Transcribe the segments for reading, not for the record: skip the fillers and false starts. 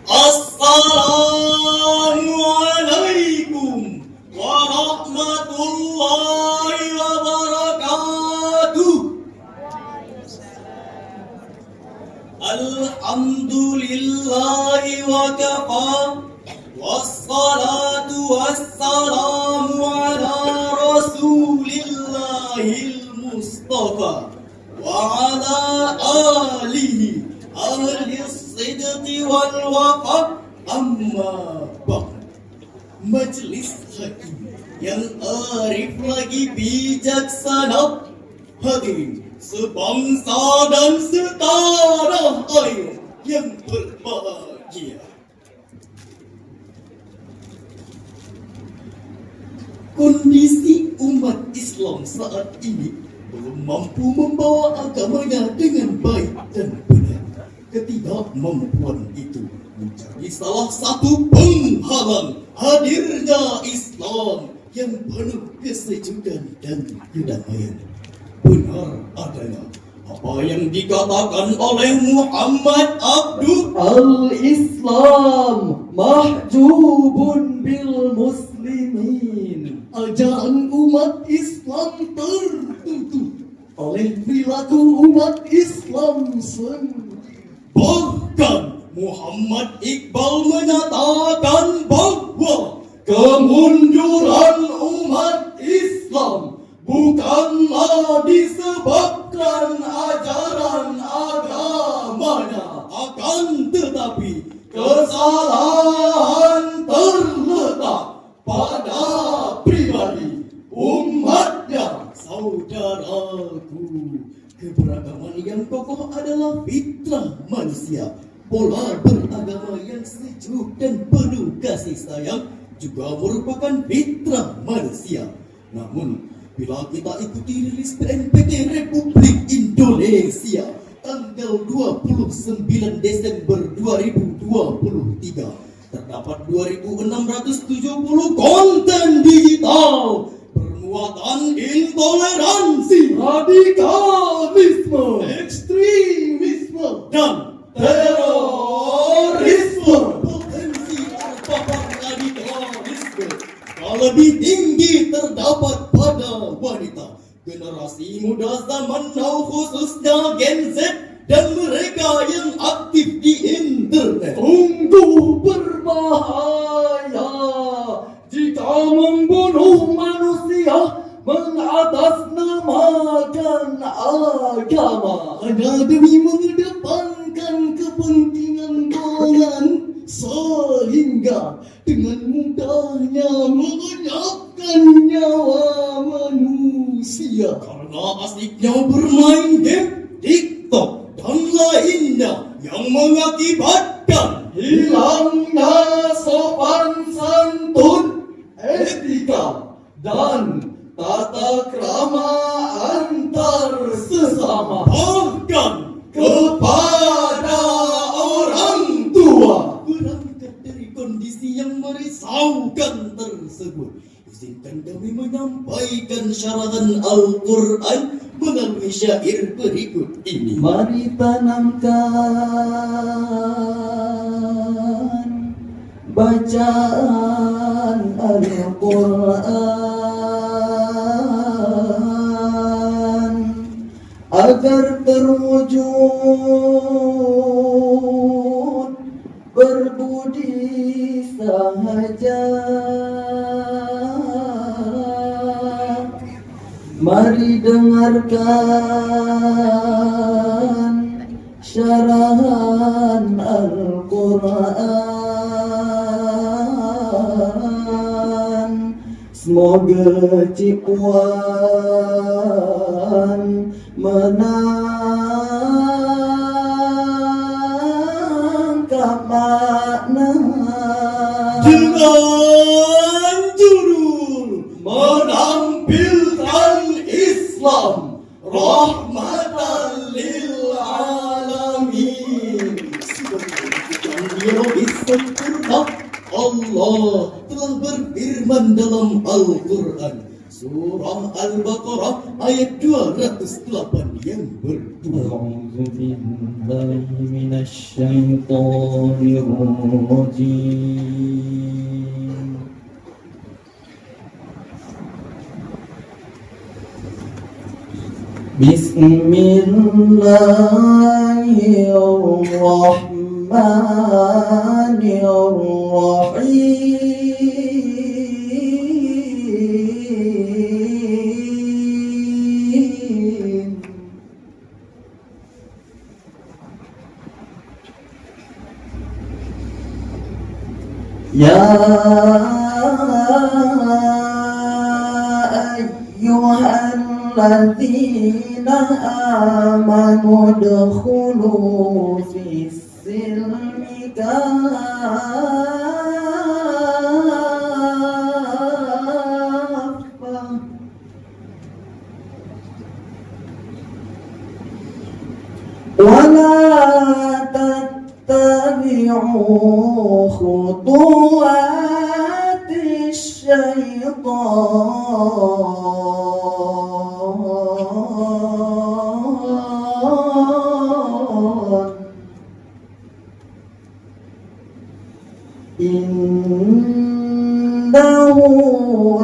Assalamualaikum warahmatullahi wabarakatuh. Alhamdulillahi wa kafa, wassalatu wassalamu ala rasulillahil mustafa wa ala alihi ahlis sidqi wal wafa. Amma ba'd. Majelis hakim yang arif lagi bijaksana, hadirin sebangsa dan setanah air yang berbahagia. Kondisi umat Islam saat ini belum mampu membawa agamanya dengan baik dan benar. Ketidakmampuan itu menjadi salah satu penghalang hadirnya Islam yang penuh kesejukan dan kedamaian. Benar adanya apa yang dikatakan oleh Muhammad Abduh, Al-Islam mahjubun bil muslimin. ajaran umat Islam tertutup Oleh perilaku umat Islam sendiri. Bahkan Muhammad Iqbal menyatakan bahwa kemunduran umat Islam bukanlah disebabkan ajaran agamanya, akan tetapi kesalahan terletak pada pribadi umatnya. Saudaraku, keberagaman yang kokoh adalah fitrah manusia. Pola beragama yang sejuk dan penuh kasih sayang juga merupakan fitrah manusia. Namun, bila kita ikuti rilis BNPB Republik Indonesia tanggal 29 Desember 2023, terdapat 2.670 konten digital bermuatan intoleransi, Radikalisme, ekstremisme, dan terorisme. Potensi terpapar radikalisme lebih tinggi terdapat pada wanita, generasi muda zaman now, khususnya Gen Z dan mereka yang aktif di internet. sungguh berbahaya jika membunuh manusia mengatasnamakan agama Hanya demi mengedepankan kepentingan golongan, sehingga dengan mudahnya melenyapkan nyawa manusia karena asiknya bermain game, TikTok, dan lainnya yang mengakibatkan hilangnya sopan santun, etika, dan tata krama antar sesama, bahkan kepada orang tua. berangkat dari kondisi yang merisaukan tersebut, izinkan kami menyampaikan syarahan Al-Quran melalui syair berikut ini. Mari tanamkan bacaan Al-Quran agar terwujud berbudi sahaja. Mari dengarkan syarahan Al-Quran. Semoga Cipuan menangkap makna Dengan judul menampilkan Islam rahmatan lil alamin. Sebagai dialogis sempurna, Allah telah berfirman dalam Al-Quran, Surah Al-Baqarah ayat 208 yang berbunyi أعوذ بالله من الشيطان الرجيم بسم الله الرحمن الرحيم يا أيها الذين آمنوا ادخلوا في السلم كافة ولا تتبعوا خطوات الشيطان إنه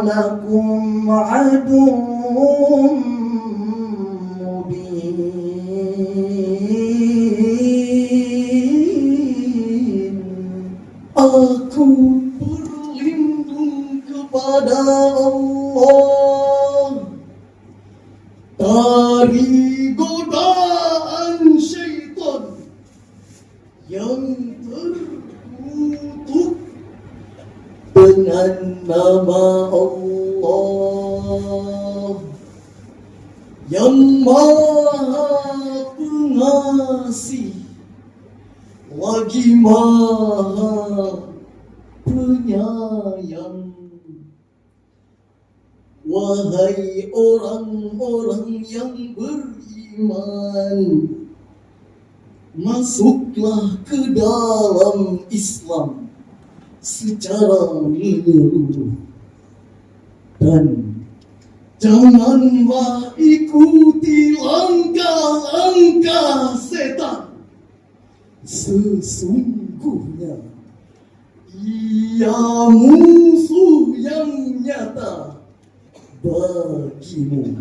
لكم عدو mubin. Aku berlindung kepada Allah dari godaan syaitan yang terkutuk dengan nama Allah yang Maha Pengasih lagi Maha Penyayang. Wahai orang-orang yang beriman, masuklah ke dalam Islam secara menyeluruh dan janganlah ikuti langkah-langkah setan. Sesungguhnya ia musuh yang nyata bagimu.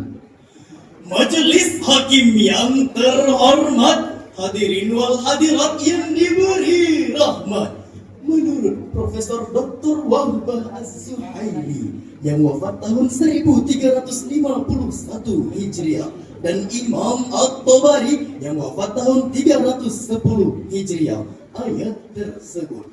Majelis Hakim yang terhormat, hadirin wal hadirat yang diberi rahmat. Menurut Profesor Dr. Wahbah Az-Zuhaili yang wafat tahun 1351 Hijriah dan Imam At-Tabari yang wafat tahun 310 Hijriah, ayat tersebut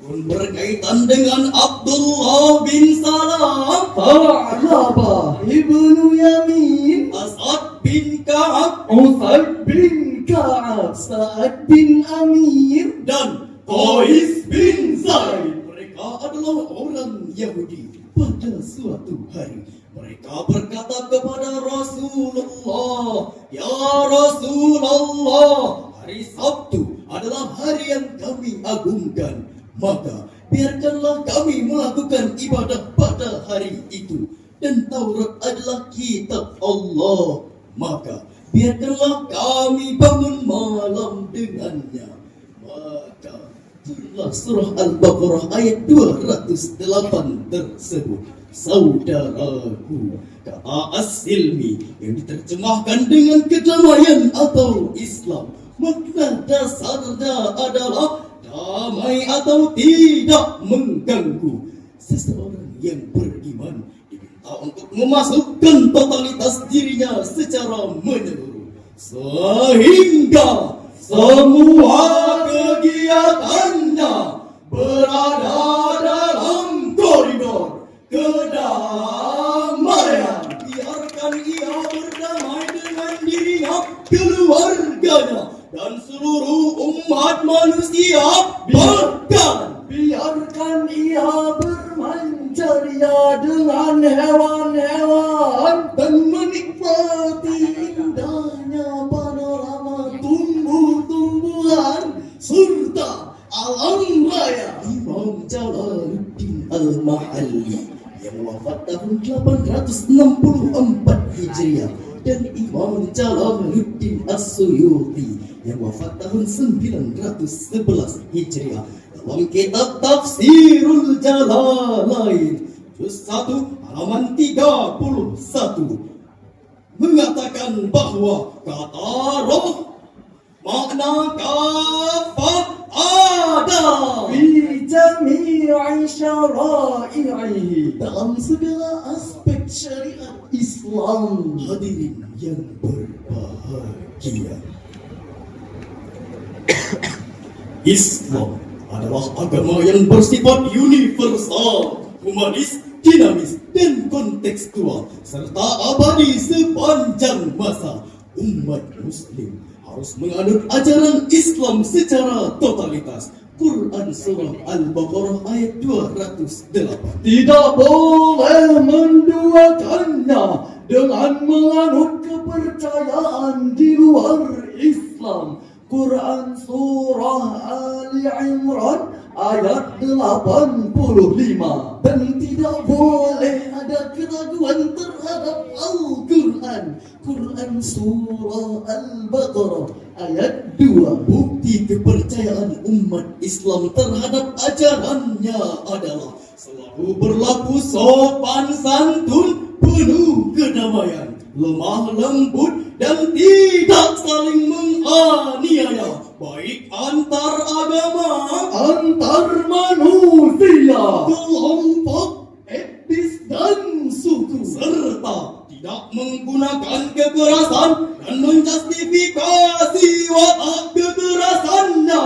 pun berkaitan dengan Abdullah bin Salam, Tha'labah ibnu Yamin, As'ad bin Ka'ab, Utsad bin Ka'ab, Sa'ad bin Amir, dan Qais bin Zaid. Mereka adalah orang Yahudi. Pada suatu hari mereka berkata kepada Rasulullah, "Ya Rasulullah, hari Sabtu adalah hari yang kami agungkan. Maka biarkanlah kami melakukan ibadah pada hari itu. Dan Taurat adalah kitab Allah. Maka biarkanlah kami bangun malam dengannya." Maka turunlah surah Al-Baqarah ayat 208 tersebut. Saudaraku, kata As-Silmi yang diterjemahkan dengan kedamaian atau Islam, makna dasarnya adalah damai atau tidak mengganggu. Seseorang yang beriman diminta untuk memasukkan totalitas dirinya secara menyeluruh, sehingga semua kegiatannya berada dalam koridor kedamaian. Biarkan ia berdamai dengan dirinya, keluarganya, dan seluruh umat manusia. Bahkan biarkan ia bermanja dengan hewan-hewan dan menikmati indahnya panorama tumbuh-tumbuhan serta alam raya. Imam Jalaluddin Al-Mahalli yang wafat tahun 864 Hijriah, dan Imam Jalaluddin As-Suyuti yang wafat tahun 911 Hijriah. Dalam kitab Tafsirul Jalalain juz 1 halaman 31 mengatakan bahwa kata roh makna kafah ada fi jami'i syara'ihi, dalam segala aspek syariat Islam. Hadirin yang berbahagia, Islam adalah agama yang bersifat universal, humanis, dinamis, dan kontekstual, serta abadi sepanjang masa. Umat muslim harus menganut ajaran Islam secara totalitas. Quran Surah Al-Baqarah ayat 208. tidak boleh menduakannya dengan menganut kepercayaan di luar Islam. Quran Surah Ali Imran ayat 85. Dan tidak boleh ada keraguan terhadap Al-Quran. Quran Surah Al-Baqarah ayat 2. Bukti kepercayaan umat Islam terhadap ajarannya adalah selalu berlaku sopan santun, penuh kedamaian, lemah lembut, dan tidak saling menganiaya, baik antar agama, Antar manusia, kelompok, etnis, dan suku, serta tidak menggunakan kekerasan dan menjustifikasi watak kekerasannya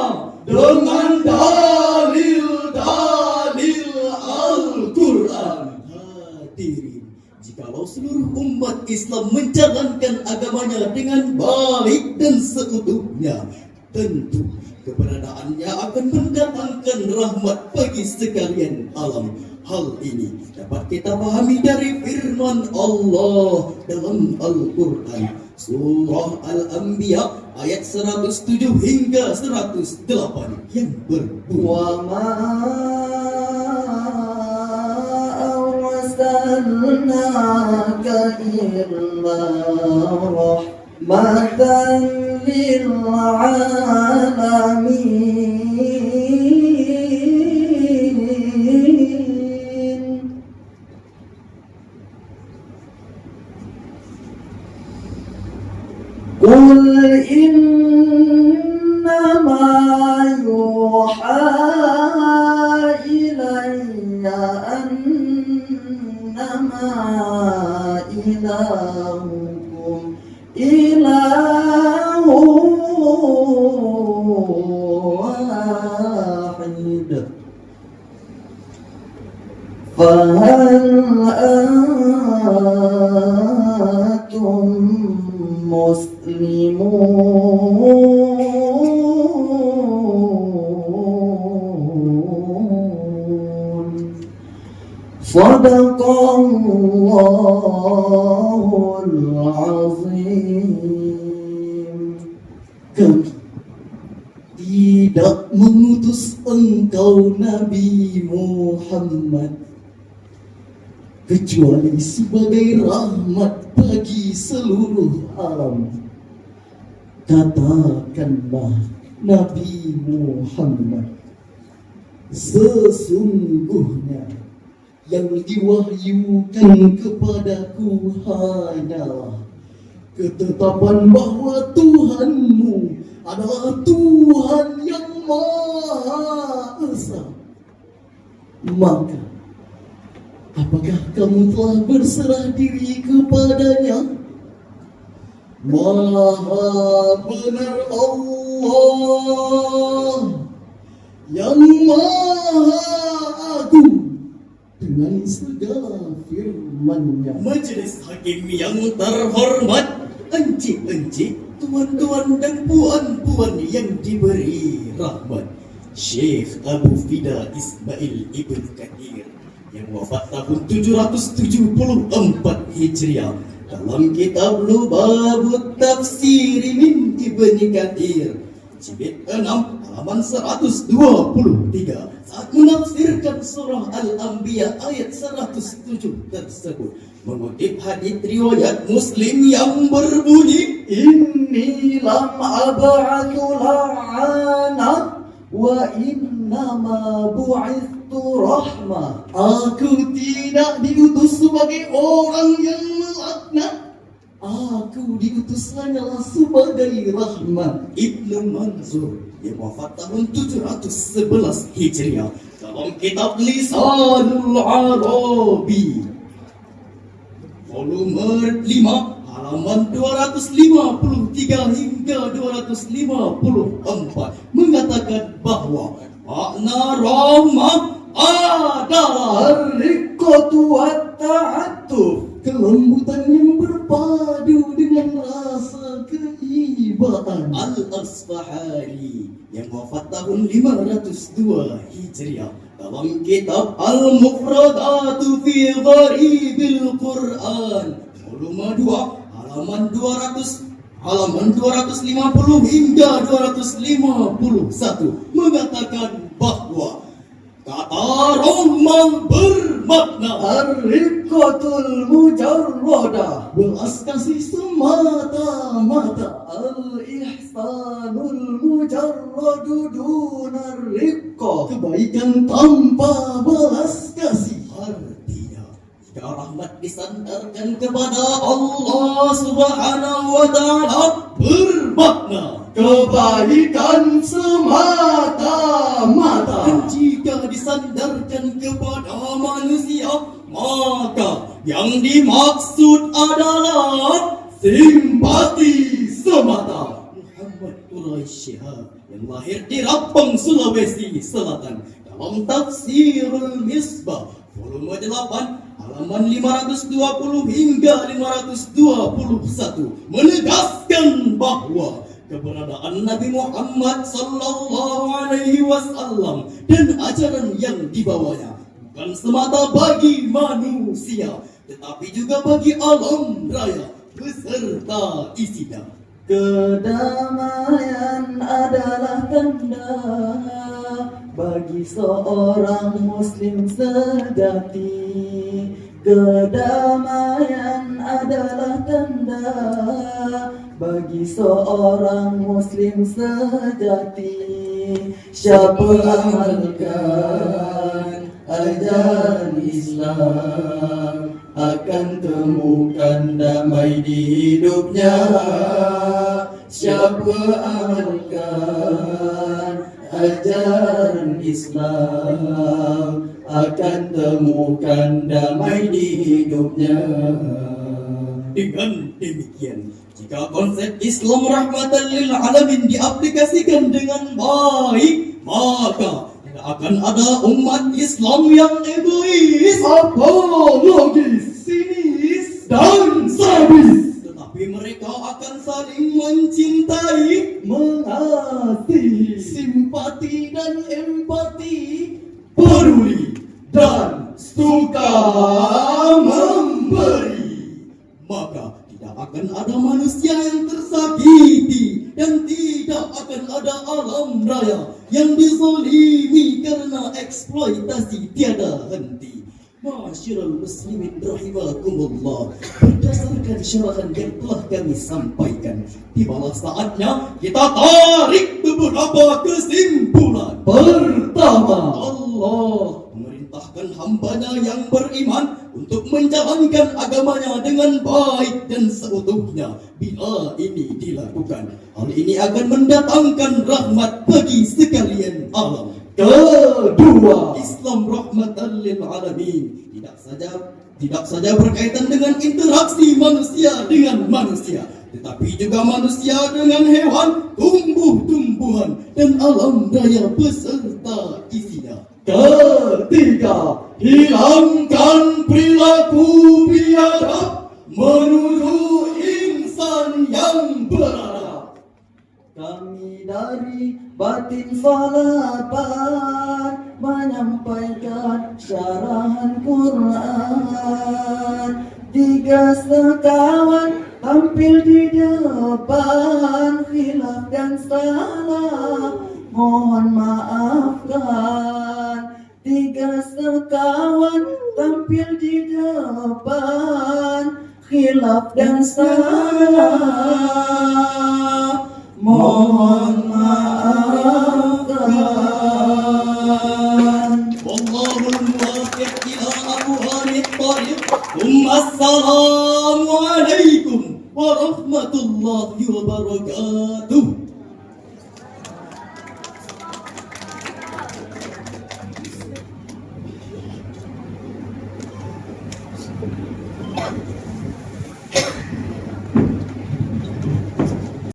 dengan dalil-dalil Al-Quran. Hadirin, jikalau seluruh umat Islam menjalankan agamanya dengan baik dan seutuhnya, tentu keberadaannya akan mendatangkan rahmat bagi sekalian alam. Hal ini dapat kita pahami dari firman Allah dalam Al-Quran Surah Al-Anbiya ayat 107 hingga 108 yang berbunyi, wa ma arsalnaka illa rahmatan lil alamin. Qul innama yuha ilayya annama ilahukum ilahu wahid fahal antum muslimun. Sadaqallahul azim. kami tidak mengutus engkau Nabi Muhammad kecuali sebagai rahmat bagi seluruh alam. Katakanlah Nabi Muhammad, sesungguhnya yang diwahyukan kepadaku hanyalah ketetapan bahwa Tuhanmu adalah Tuhan yang Maha Esa. Maka apakah kamu telah berserah diri kepadanya? Maha benar Allah yang Maha Agung dengan segala firman-Nya. Majelis Hakim yang terhormat, encik-encik, tuan-tuan dan puan-puan yang diberi rahmat, Syekh Abu Fida Ismail Ibn Kathir yang wafat tahun 774 Hijriah dalam kitab Lubabut Tafsir min Ibn Kathir jilid 6 halaman 123 saat menafsirkan surah Al-Anbiya ayat 107 tersebut mengutip hadits riwayat Muslim yang berbunyi, Inni lam ab'athu la'anat wa innama bu'ithtu rahmah. aku tidak diutus sebagai orang yang melaknat, aku diutus hanyalah sebagai rahmat. Ibnu Manzur yang wafat tahun 711 Hijriah dalam kitab Lisanul Arabi volume 5 halaman 253 hingga 254 mengatakan bahwa makna rahmah adalah Ar-riqqatu wat-ta'attuf, kelembutan yang berpadu dengan rasa keibaan. Al-Asfahani yang wafat tahun 502 Hijriah dalam kitab Al-Mufradatu fi Gharibil Quran volume 2 halaman 250 hingga 251 mengatakan bahwa kata rahmah bermakna ar-riqqatul mujarradah, belas kasih semata-mata, al-ihsanul mujarradu dunar riqqah, kebaikan tanpa belas kasih. Artinya, jika rahmat disandarkan kepada Allah Subhanahu wa Ta'ala bermakna kebaikan semata-mata. dan jika disandarkan kepada manusia, maka yang dimaksud adalah simpati semata. Muhammad Quraisy Shihab yang lahir di Rempang, Sulawesi Selatan dalam Tafsirul Misbah volume 8 halaman 520 hingga 521 menegaskan bahwa keberadaan Nabi Muhammad sallallahu alaihi wasallam dan ajaran yang dibawanya bukan semata bagi manusia, tetapi juga bagi alam raya beserta isinya. Kedamaian adalah tanda bagi seorang muslim sejati. Kedamaian adalah tanda bagi seorang muslim sejati. Siapa amalkan ajaran Islam akan temukan damai di hidupnya. Siapa amalkan ajaran Islam akan temukan damai di hidupnya. Dengan demikian, jika konsep Islam rahmatan lil alamin diaplikasikan dengan baik, maka tidak akan ada umat Islam yang egois, Apologis, sinis, dan sadis, tetapi mereka akan saling mencintai, mengasihi, simpati dan empati, peduli, dan suka memberi. maka tidak akan ada manusia yang tersakiti dan tidak akan ada alam raya yang dizalimi karena eksploitasi tiada henti. Ma'asyiral muslimin rahimakumullah, berdasarkan syarahan yang telah kami sampaikan, tibalah saatnya kita tarik beberapa kesimpulan. Pertama, Allah memerintahkan hambanya yang beriman untuk menjalankan agamanya dengan baik dan seutuhnya. Bila ini dilakukan, hal ini akan mendatangkan rahmat bagi sekalian alam. kedua, Islam rahmatan lil alamin tidak saja berkaitan dengan interaksi manusia dengan manusia, tetapi juga manusia dengan hewan, tumbuh-tumbuhan, dan alam raya beserta isinya. ketiga, Hilangkan perilaku biadab menuju insan yang beradab. kami dari Batin Salapan menyampaikan syarahan Quran. 3 sekawan tampil di depan, khilaf dan salah mohon maafkan. tiga sekawan tampil di depan, khilaf dan salah mohon maafkan. Wallahul muwaffiq ila aqwamit thariq. Assalamu alaikum warahmatullahi wabarakatuh.